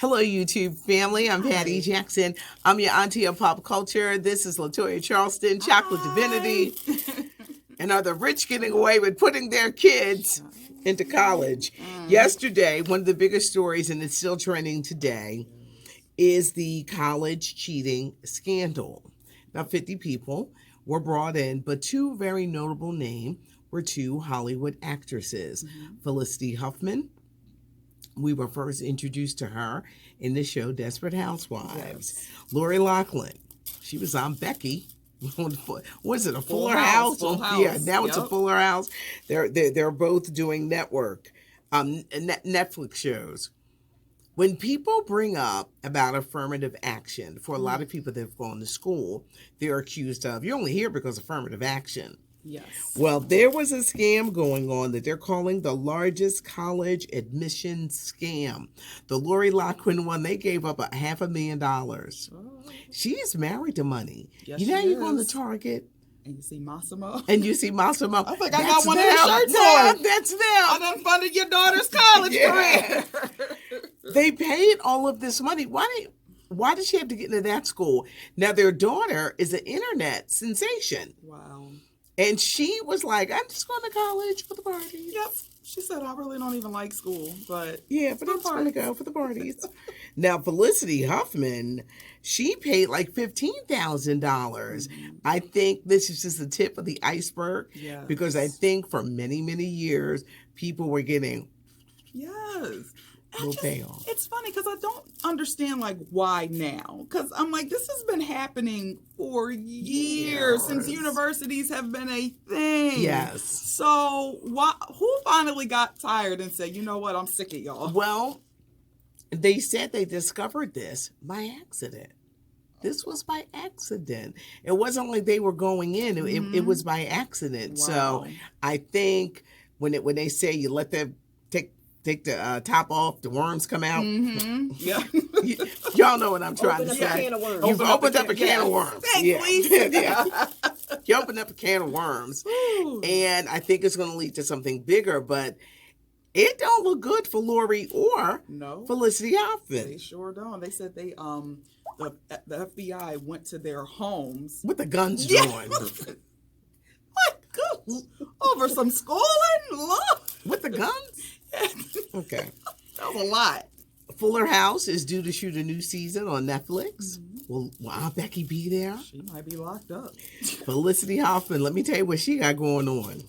Hello, YouTube family. I'm Patty Hi. Jackson. I'm your auntie of pop culture. This is Latoya Charleston, Chocolate Hi. Divinity. And are the rich getting away with putting their kids into college? Yesterday, one of the biggest stories, and it's still trending today, is the college cheating scandal. Now, 50 people were brought in, but two very notable names were two Hollywood actresses, Felicity Huffman. We were first introduced to her in the show Desperate Housewives. Yes. Lori Loughlin, she was on Becky. Was it a Full Fuller House, House? Full Yeah, House. now it's a Yep. Fuller House. They're both doing network, Netflix shows. When people bring up about affirmative action, for a lot of people that have gone to school, they're accused of, you're only here because of affirmative action. Yes. Well, there was a scam going on that they're calling the largest college admission scam. The Lori Loughlin one, they gave up $500,000. Oh, She's married to money. yes, You know, she you go to is. Target And you see Massimo. and you see Massimo. I think I That's got one of his them. shirts Yeah, on. that's I them. done funded your daughter's college Yeah. career. They paid all of this money. Why did she have to get into that school? Now, their daughter is an internet sensation. Wow. And she was like, I'm just going to college for the parties. Yep. She said, I really don't even like school, but Yeah, but I'm just going to go for the parties. Now, Felicity Huffman, she paid like $15,000. I think this is just the tip of the iceberg yes. because I think for many, many years, people were getting Yes. no payoff. It's funny because I don't understand like why now. Because I'm like, this has been happening for years since universities have been a thing. Yes. So who finally got tired and said, you know what, I'm sick of y'all? Well, they said they discovered this by accident. This was by accident. It wasn't like they were going in. It was by accident. Wow. So I think when they say you let them take the top off, the worms come out. Yeah. Y'all know what I'm trying to Open up a say. can of worms. You've opened up a can of worms. Thanks, Lisa. Yeah. You opened up a can of worms. And I think it's going to lead to something bigger, but it don't look good for Lori or No. Felicity Huffman. They sure don't. They said they the FBI went to their homes. With the guns Yeah. drawn. My goodness. Over some schooling? With the guns? Okay. That was a lot. Fuller House is due to shoot a new season on Netflix. Will Aunt Becky be there? She might be locked up. Felicity Huffman, let me tell you what she got going on.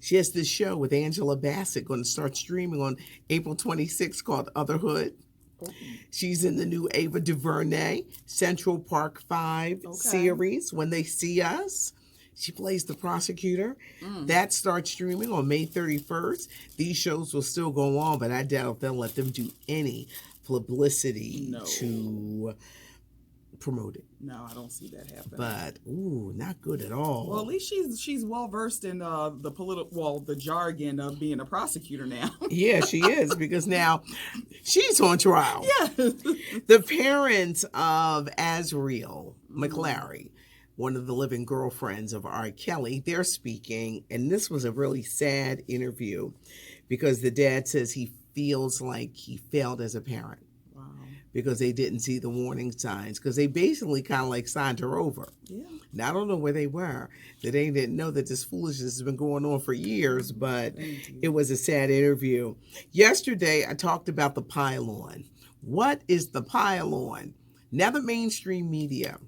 She has this show with Angela Bassett going to start streaming on April 26th called Otherhood. She's in the new Ava DuVernay Central Park 5 series, When They See Us. She plays the prosecutor. That starts streaming on May 31st. These shows will still go on, but I doubt if they'll let them do any publicity to promote it. No, I don't see that happening. But, not good at all. Well, at least she's well versed in the jargon of being a prosecutor now. Yeah, she is, because now she's on trial. Yeah. The parents of Azriel McClary, one of the living girlfriends of R. Kelly, they're speaking, and this was a really sad interview because the dad says he feels like he failed as a parent. Wow. Because they didn't see the warning signs, because they basically kind of like signed her over. Yeah. Now, I don't know where they were, that they didn't know that this foolishness has been going on for years, but it was a sad interview. Yesterday, I talked about the pile-on. What is the pile-on? Now the mainstream media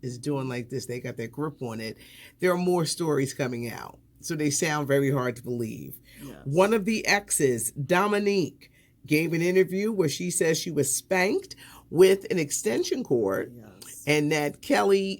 is doing like this. They got their grip on it. There are more stories coming out, so they sound very hard to believe. Yes. One of the exes, Dominique, gave an interview where she says she was spanked with an extension cord, and that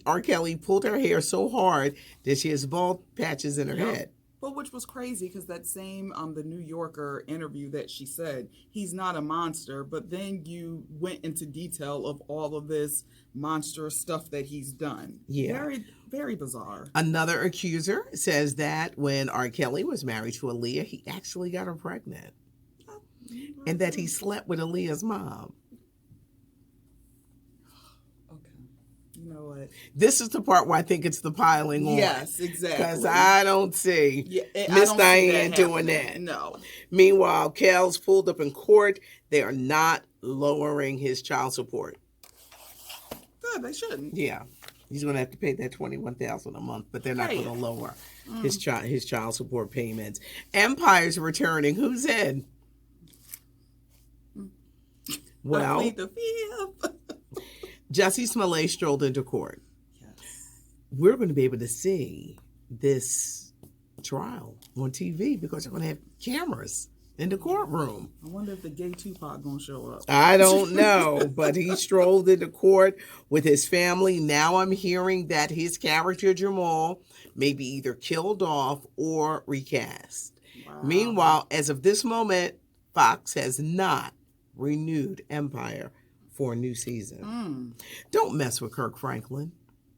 R. Kelly pulled her hair so hard that she has bald patches in her head. Well, which was crazy because that same the New Yorker interview that she said he's not a monster, but then you went into detail of all of this monstrous stuff that he's done. Yeah. Very, very bizarre. Another accuser says that when R. Kelly was married to Aaliyah, he actually got her pregnant, and that he slept with Aaliyah's mom. Okay. You know what? This is the part where I think it's the piling on. Yes, exactly. Because I don't see I Miss don't see Diane that doing happening. that. No. Meanwhile, Cal's pulled up in court. They are not lowering his child support. Good, they shouldn't. Yeah. He's going to have to pay that $21,000 a month, but they're not going to lower his child support payments. Empire's returning. Who's in? Well, I plead the fifth. Jussie Smollett strolled into court. Yes. We're going to be able to see this trial on TV because they're going to have cameras in the courtroom. I wonder if the gay Tupac gonna show up. I don't know, but he strolled into court with his family. Now I'm hearing that his character Jamal may be either killed off or recast. Wow. Meanwhile, as of this moment, Fox has not renewed Empire for a new season. Don't mess with Kirk Franklin.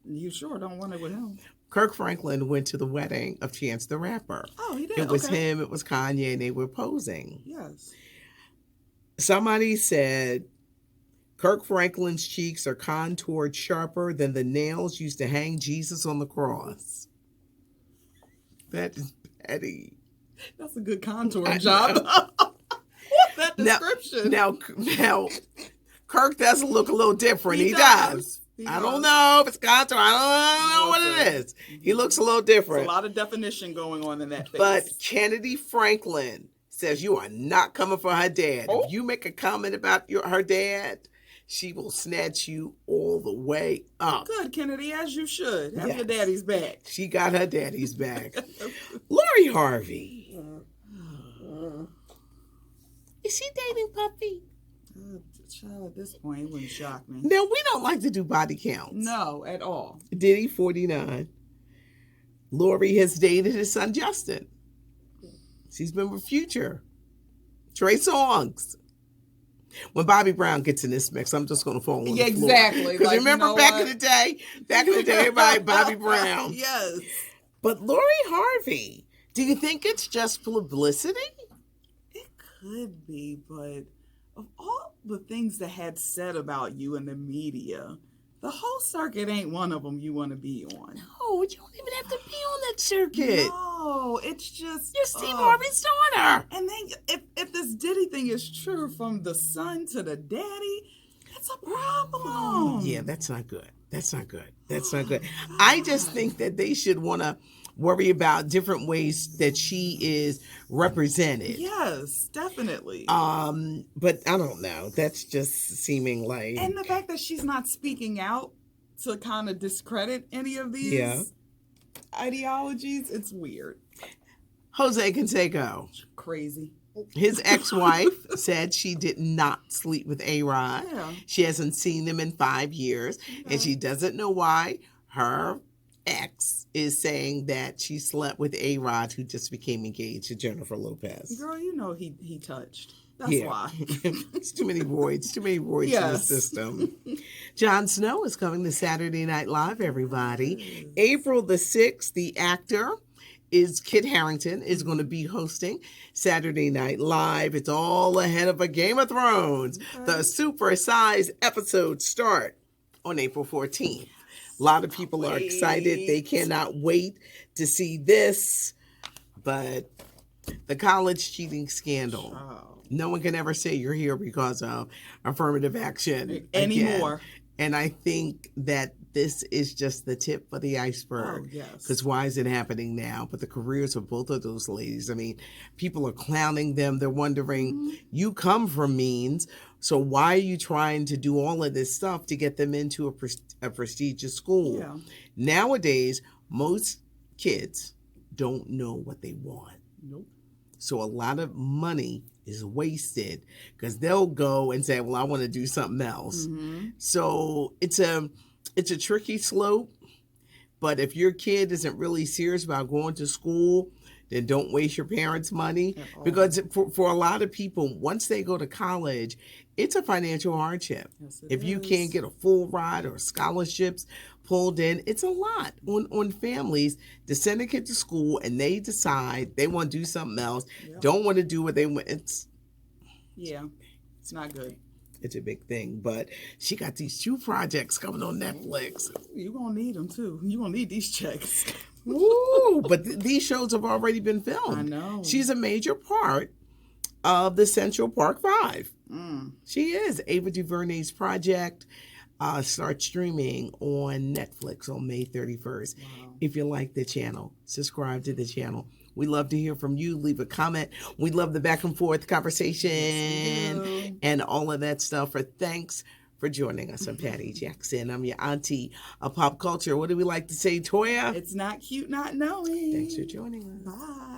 You sure don't want it with him? Kirk Franklin went to the wedding of Chance the Rapper. Oh, he did. It was him, it was Kanye, and they were posing. Yes. Somebody said Kirk Franklin's cheeks are contoured sharper than the nails used to hang Jesus on the cross. That is petty. That's a good contouring job. What's that description? Now, Kirk does look a little different. He does. I don't know if it's contour. I don't know what it is. He looks a little different. There's a lot of definition going on in that face. But Kennedy Franklin says you are not coming for her dad. Oh. If you make a comment about her dad, she will snatch you all the way up. Good, Kennedy, as you should. Have Yes. your daddy's back. She got her daddy's back. Lori Harvey. Is she dating Puffy? Child, at this point, it wouldn't shock me. Now, we don't like to do body counts. No, at all. Diddy, 49. Lori has dated his son, Justin. She's been with Future. Trey Songz. When Bobby Brown gets in this mix, I'm just going to fall on the floor. Exactly. Because remember back in the day, everybody Bobby Brown. Yes. But Lori Harvey, do you think it's just publicity? It could be, but of all the things that had said about you in the media, the whole circuit ain't one of them you want to be on. No, you don't even have to be on that circuit. No, it's just... You're Steve Harvey's daughter. And then if this Diddy thing is true from the son to the daddy, that's a problem. Yeah, that's not good. That's not good. That's not good. I just think that they should want to worry about different ways that she is represented. Yes, definitely. But I don't know. That's just seeming like... And the fact that she's not speaking out to kind of discredit any of these ideologies, it's weird. Jose Canseco. Crazy. His ex-wife said she did not sleep with A-Rod. Yeah. She hasn't seen him in 5 years, and she doesn't know why. Her ex is saying that she slept with A-Rod, who just became engaged to Jennifer Lopez. Girl, you know he touched. That's why. It's too many voids in the system. Jon Snow is coming to Saturday Night Live, everybody. April the 6th, the actor Kit Harington is going to be hosting Saturday Night Live. It's all ahead of a Game of Thrones. Okay. The super-sized episodes start on April 14th. A lot of people are excited. They cannot wait to see this. But the college cheating scandal. Oh. No one can ever say you're here because of affirmative action anymore. And I think that this is just the tip of the iceberg. Oh, yes. Because why is it happening now? But the careers of both of those ladies, I mean, people are clowning them. They're wondering, you come from means, so why are you trying to do all of this stuff to get them into a prestigious school? Yeah. Nowadays, most kids don't know what they want. Nope. So a lot of money is wasted because they'll go and say, well, I want to do something else. Mm-hmm. So it's a tricky slope. But if your kid isn't really serious about going to school, then don't waste your parents' money. Because for a lot of people, once they go to college, it's a financial hardship. Yes, if you can't get a full ride or scholarships pulled in, it's a lot on families to send a kid to school and they decide they want to do something else, don't want to do what they want. It's not good. It's a big thing. But she got these 2 projects coming on Netflix. You're going to need them, too. You're going to need these checks. Woo! But these shows have already been filmed. I know. She's a major part of the Central Park 5. Mm. She is. Ava DuVernay's project starts streaming on Netflix on May 31st. Wow. If you like the channel, subscribe to the channel. We love to hear from you. Leave a comment. We love the back and forth conversation and all of that stuff. Thanks for joining us. I'm Patty Jackson. I'm your auntie of pop culture. What do we like to say, Toya? It's not cute not knowing. Thanks for joining us. Bye.